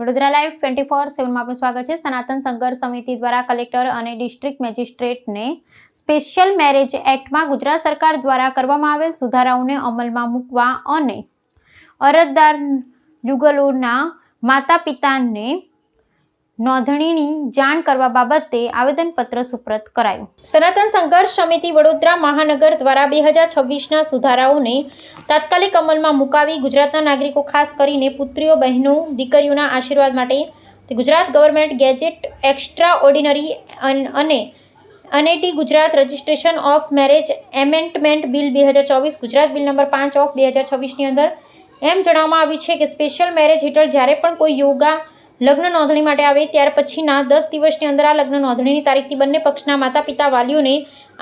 Vadodara live 24/7 માં આપનું સ્વાગત છે। સનાતન સંઘર્ષ સમિતિ દ્વારા કલેક્ટર અને ડિસ્ટ્રિક્ટ મેજિસ્ટ્રેટને સ્પેશિયલ મેરેજ એક્ટમાં ગુજરાત સરકાર દ્વારા કરવામાં આવેલ સુધારાઓને અમલમાં મૂકવા અને અરજદાર યુગલોના માતા-પિતાને નોંધણીની જાણ કરવા બાબતે આવેદનપત્ર સુપ્રત કરાયું। સનાતન સંઘર્ષ સમિતિ વડોદરા મહાનગર દ્વારા 2026ના સુધારાઓને તાત્કાલિક અમલમાં મુકાવી ગુજરાતના નાગરિકો ખાસ કરીને પુત્રીઓ, બહેનો, દીકરીઓના આશીર્વાદ માટે Gujarat government gazette extraordinary અને અનેટી Gujarat registration of marriage amendment bill 2024 Gujarat bill number 5 of 2026ની અંદર એમ જણાવવામાં આવ્યું છે કે સ્પેશિયલ મેરેજ હેઠળ જ્યારે પણ કોઈ યોગા લગ્ન નોંધણી માટે આવે ત્યાર પછીના 10 દિવસની અંદર આ લગ્ન નોંધણીની તારીખથી બંને પક્ષના માતા પિતા વાલીઓને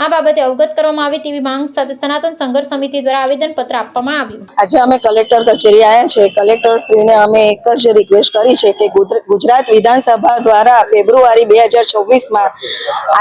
આ બાબતે અવગત કરવામાં આવે તેવી માંગ સાથે સનાતન સંઘર્ષ સમિતિ દ્વારા આવેદનપત્ર આપવામાં આવ્યું। આજે અમે કલેક્ટર કચેરી આવ્યા છે। કલેક્ટર શ્રીને અમે એક જ રિક્વેસ્ટ કરી છે કે ગુજરાત વિધાનસભા દ્વારા ફેબ્રુઆરી 2024માં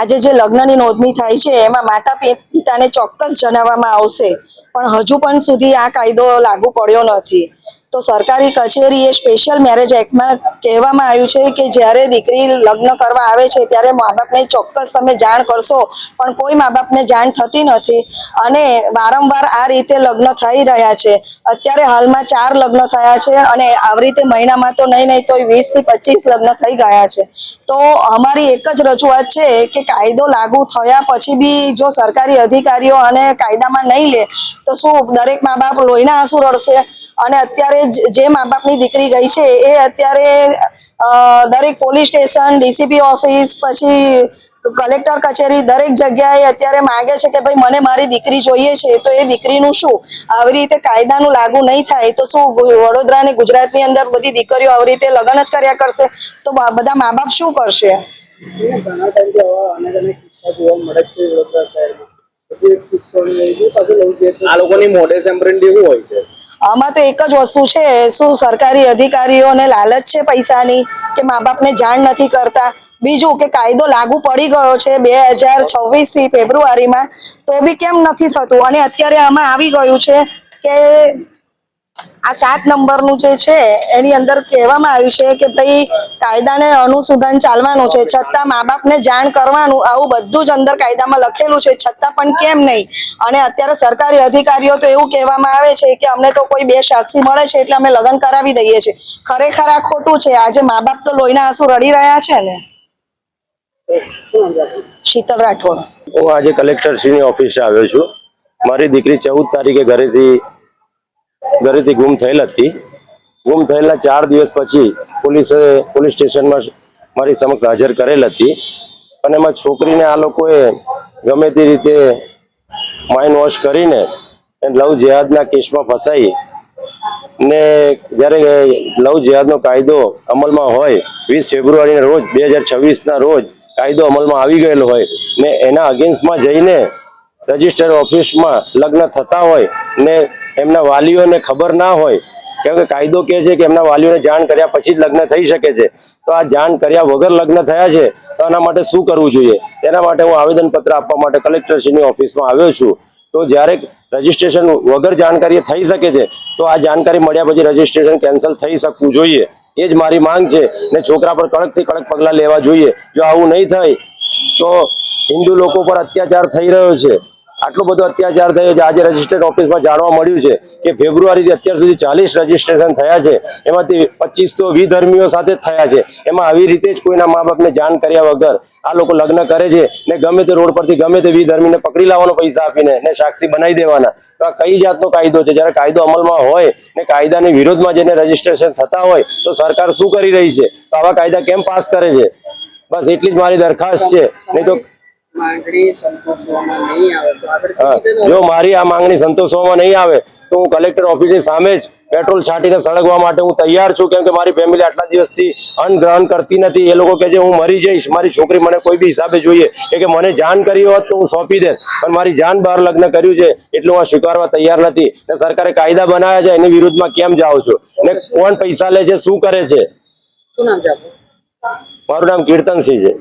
આજે જે લગ્નની નોંધણી થાય છે એમાં માતા પિતાને ચોક્કસ જણાવવામાં આવશે, પણ હજુ પણ સુધી આ કાયદો લાગુ પડ્યો નથી। તો સરકારી કચેરીએ સ્પેશિયલ મેરેજ એક્ટમાં કહેવામાં આવ્યું છે કે જ્યારે દીકરી લગ્ન કરવા આવે છે ત્યારે મા બાપને ચોક્કસ તમે જાણ કરશો, પણ કોઈ મા બાપને જાણ થતી નથી અને વારંવાર આ રીતે લગ્ન થઈ રહ્યા છે। અત્યારે હાલમાં 4 લગ્ન થયા છે અને આવી રીતે મહિનામાં તો નહીં તો 20 થી 25 લગ્ન થઈ ગયા છે। તો અમારી એક જ રજૂઆત છે કે કાયદો લાગુ થયા પછી બી જો સરકારી અધિકારીઓ અને કાયદામાં નહીં લે તો શું દરેક મા બાપ લોહીના આંસુ રડશે? અને અત્યારે જે મા બાપની દીકરી ગઈ છે એ અત્યારે દરેક પોલીસ સ્ટેશન, ડીસીપી ઓફિસ, પછી કલેક્ટર કચેરી દરેક જગ્યાએ અત્યારે માંગે છે કે ભાઈ મને મારી દીકરી જોઈએ છે। તો એ દીકરીનું શું? આવી રીતે કાયદાનું લાગુ નહીં થાય તો શું વડોદરા અને ગુજરાતની અંદર બધી દીકરીઓ આવી રીતે લગ્ન જ કર્યા કરશે? તો બધા મા બાપ શું કરશે? આ લોકોની મોડેસ ઓપરેન્ડી એવું હોય છે। આમાં તો એક જ વસ્તુ છે, શું સરકારી અધિકારીઓને લાલચ છે પૈસાની કે મા બાપને જાણ નથી કરતા? બીજું કે કાયદો લાગુ પડી ગયો છે 2026થી ફેબ્રુઆરીમાં, તો બી કેમ નથી થતું? અને અત્યારે આમાં આવી ગયું છે કે આ 7 નંબરનું જે છે એની અંદર કહેવામાં આવ્યું છે કે ભાઈ કાયદાને અનુસંધાન ચાલવાનું છે, છતાં મા બાપને જાણ કરવાનું, આવું બધું જ અંદર કાયદામાં લખેલું છે, છતાં પણ કેમ નહીં? અને અત્યારે સરકારી અધિકારીઓ તો એવું કહેવામાં આવે છે કે અમને તો કોઈ 2 સાક્ષી મળે છે એટલે અમે લગ્ન કરાવી દઈએ છીએ। ખરેખર આ ખોટું છે। આજે મા બાપ તો લોહીના આંસુ રડી રહ્યા છે ને। શીતલ રાઠોડ। હું આજે કલેક્ટર શ્રીની ઓફિસે આવ્યો છું। મારી દીકરી 14 તારીખે ઘરેથી ગુમ થયેલ હતી। ગુમ થયેલા 4 દિવસ પછી પોલીસ સ્ટેશનમાં મારી સમક્ષ હાજર કરેલ હતી અને એમાં છોકરીને આ લોકોએ ગમે તે રીતે માઇન્ડ વોશ કરીને લવ જેહાદના કેસમાં ફસાઈ ને જ્યારે લવ જેહાદનો કાયદો અમલમાં હોય 20 ફેબ્રુઆરીના રોજ 2026ના રોજ કાયદો અમલમાં આવી ગયેલો હોય ને એના અગેન્સ્ટમાં જઈને રજિસ્ટર ઓફિસમાં લગ્ન થતા હોય ને એમના વાલીઓને ખબર ના હોય, કેમ કે કાયદો કહે છે કે એમના વાલીઓને જાણ કર્યા પછી જ લગ્ન થઈ શકે છે। તો આ જાણ કર્યા વગર લગ્ન થયા છે તો આના માટે શું કરવું જોઈએ? તેના માટે હું આવેદનપત્ર આપવા માટે કલેક્ટરશ્રીની ઓફિસમાં આવ્યો છું। તો જ્યારે રજિસ્ટ્રેશન વગર જાણકારી થઈ શકે છે તો આ જાણકારી મળ્યા પછી રજિસ્ટ્રેશન કેન્સલ થઈ શકવું જોઈએ, એ જ મારી માંગ છે ને છોકરા પર કડકથી કડક પગલાં લેવા જોઈએ। જો આવું નહીં થાય તો હિન્દુ લોકો પર અત્યાચાર થઈ રહ્યો છે, આટલો બધો અત્યાચાર થયો છે। આજે રજિસ્ટ્રેશન ઓફિસમાં જાણવા મળ્યું છે કે ફેબ્રુઆરીથી અત્યાર સુધી 40 રજિસ્ટ્રેશન થયા છે, એમાંથી 25 તો વિધર્મીઓ સાથે જ થયા છે। એમાં આવી રીતે જ કોઈના મા બાપને જાણ કર્યા વગર આ લોકો લગ્ન કરે છે ને ગમે તે રોડ પરથી ગમે તે વિધર્મીને પકડી લાવવાનો પૈસા આપીને ને સાક્ષી બનાવી દેવાના। તો આ કઈ જાતનો કાયદો છે? જ્યારે કાયદો અમલમાં હોય ને કાયદાની વિરોધમાં જઈને રજિસ્ટ્રેશન થતા હોય તો સરકાર શું કરી રહી છે? તો આવા કાયદા કેમ પાસ કરે છે? બસ એટલી જ મારી દરખાસ્ત છે। નહીં તો જો મારી આ માંગણી સંતોષવામાં નહીં આવે તો હું કલેક્ટર ઓફિસની સામે જ પેટ્રોલ છાંટીને સળગવા માટે હું તૈયાર છું। કેમ કે મારી ફેમિલી આટલા દિવસથી અન્ન ગ્રહણ કરતી નથી। એ લોકો કહે છે હું મરી જઈશ, મારી છોકરી મને કોઈ બી હિસાબે જોઈએ, કે મને જાણ કરી હોત તો હું સોંપી દેત, પણ મારી જાન બહાર લગ્ન કર્યું છે એટલું હું સ્વીકારવા તૈયાર નથી। ને સરકારે કાયદા બનાવ્યા છે એની વિરુદ્ધમાં કેમ જાઓ છો? ને કોણ પૈસા લે છે, શું કરે છે? મારું નામ કીર્તનસિંહ છે।